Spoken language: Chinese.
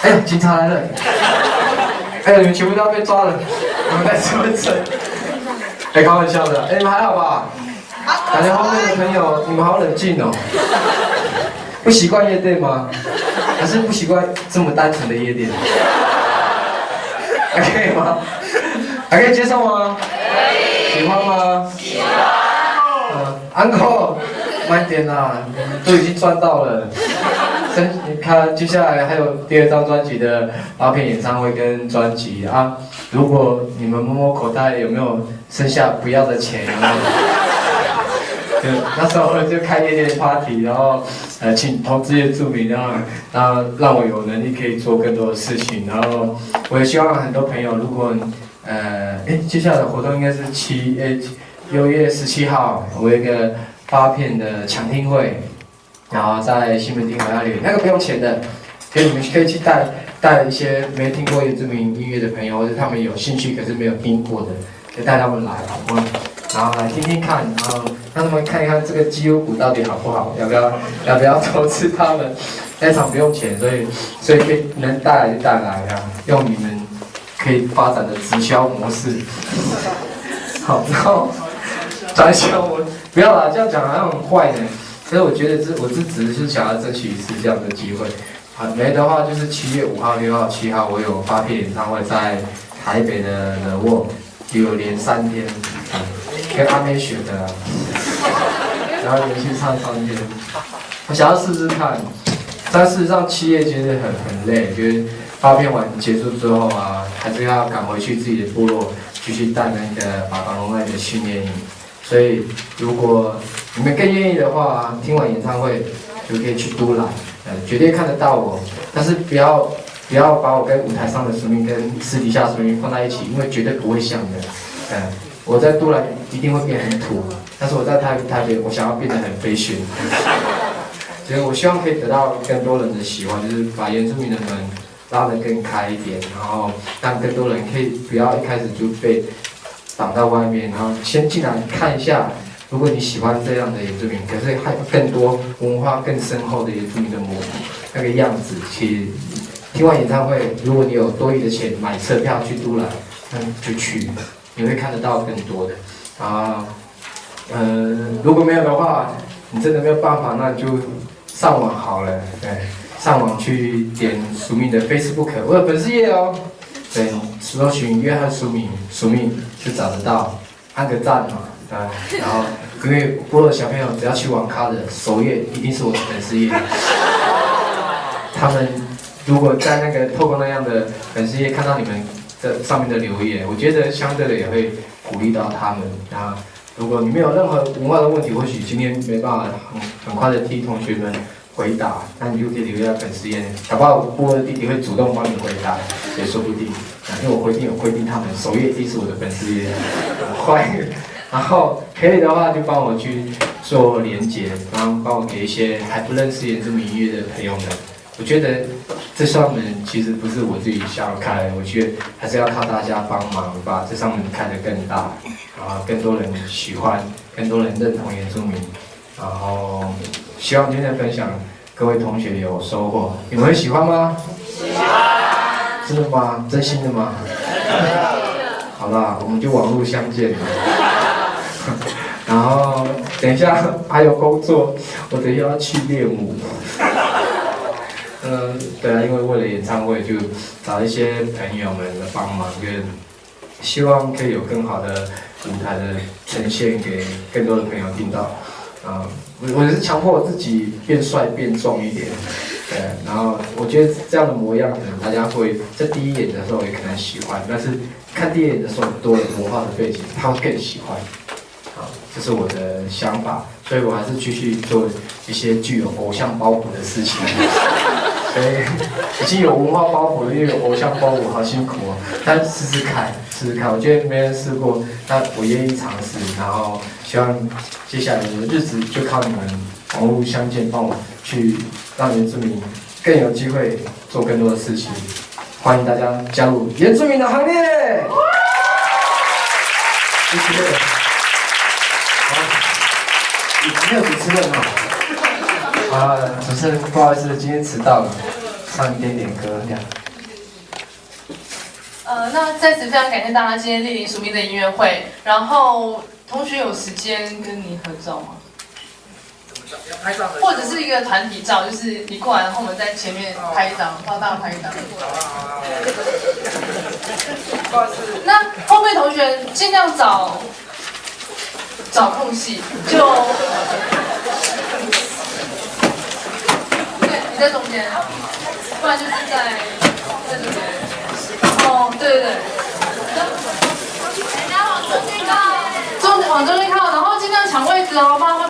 哎，警察来了！哎，你们全部都要被抓了，你们带身份证。哎，开玩笑的。哎，你们还好吧？感觉后面的朋友，你们好冷静哦。不习惯夜店吗？还是不习惯这么单纯的夜店？还可以吗？还可以接受吗？可以。喜欢吗？喜欢。uncle， 慢点啦，都已经赚到了。你看，接下来还有第2张专辑的发片演唱会跟专辑啊。如果你们摸摸口袋有没有剩下不要的钱，有没有？就那时候就开夜店 party， 然后请投资业著名，让我有能力可以做更多的事情。然后我也希望很多朋友，如果接下来的活动应该是6月17号，我有一个发片的抢听会。然后在西门町海里，那个不用钱的，你们可以去带一些没听过原住民音乐的朋友，或者他们有兴趣可是没有听过的，就带他们来，然后来听听看，然后让他们看一看这个基优股到底好不好，要不要投资他们？那场不用钱，所以可以能带来就带来啊，用你们可以发展的直销模式。好，然后传销不要啦，这样讲好像很坏呢。所以我觉得我只是想要争取一次这样的机会，没的话就是7月5号、6号、7号，我有发片演唱会在台北的The World，有连3天，跟阿妹学的，然后连续唱3天，我想要试试看，但事实上7月其实很累，就是发片完结束之后啊，还是要赶回去自己的部落，继续带那个把港龙爱的训练营。所以，如果你们更愿意的话，听完演唱会就可以去都兰，绝对看得到我。但是不要把我跟舞台上的生命跟私底下生命放在一起，因为绝对不会像的。我在都兰一定会变很土，但是我在台北，我想要变得很飞旋。所以我希望可以得到更多人的喜欢，就是把原住民的门拉得更开一点，然后让更多人可以不要一开始就被挡到外面，然后先进来看一下。如果你喜欢这样的原住民，可是还有更多文化更深厚的原住民的那个样子，其实听完演唱会，如果你有多余的钱买车票去都兰，那就去，你会看得到更多的。如果没有的话，你真的没有办法，那就上网好了，对，上网去点署名的 Facebook， 我有粉丝页哦。对，搜寻约翰署名就找得到，按个赞嘛，然后因为部落的小朋友只要去网咖的首页一定是我的粉丝页，他们如果在那个透过那样的粉丝页看到你们这上面的留言，我觉得相对的也会鼓励到他们。然后如果你们有任何文化的问题，或许今天没办法很快的替同学们回答，那你就可以留下粉丝页，搞不好部落的弟弟会主动帮你回答，也说不定。因为我有规定他们首页一定是我的粉丝页，然后可以的话就帮我去做连结，然后帮我给一些还不认识原住民音乐的朋友们。我觉得这扇门其实不是我自己想要开，我觉得还是要靠大家帮忙把这扇门开得更大，然后更多人喜欢，更多人认同原住民。然后希望今天的分享各位同学有收获，你们会喜欢吗？喜欢。真的吗？真心的吗？好啦，我们就网络相见了。然后等一下还有工作，我等一下要去练舞。对啊，因为了演唱会，就找一些朋友们的帮忙，跟希望可以有更好的舞台的呈现给更多的朋友听到。我是强迫我自己变帅变壮一点。对，然后我觉得这样的模样，可能大家会在第一眼的时候也可能喜欢，但是看第二眼的时候，多了文化的背景，他会更喜欢。这是我的想法，所以我还是继续做一些具有偶像包袱的事情。所以已经有文化包袱了，又有偶像包袱，好辛苦哦。但试试看，我觉得没人试过，那我愿意尝试。然后希望接下来的日子就靠你们网络相见，帮我去让原住民更有机会做更多的事情。欢迎大家加入原住民的行列。谢谢。好，没有主持人哦。主持人不好意思，今天迟到了。唱一点点歌这样。那在此非常感谢大家今天莅临署名的音乐会。然后同学有时间跟你合照吗？要拍照，或者是一个团体照，就是你过来，然后我们在前面拍一张，帮大家拍一张。那后面同学尽量找空隙，就对，你在中间，不然就是在这边。哦，对对对。大家往中间靠，往中间靠，然后尽量抢位置哦，不然会。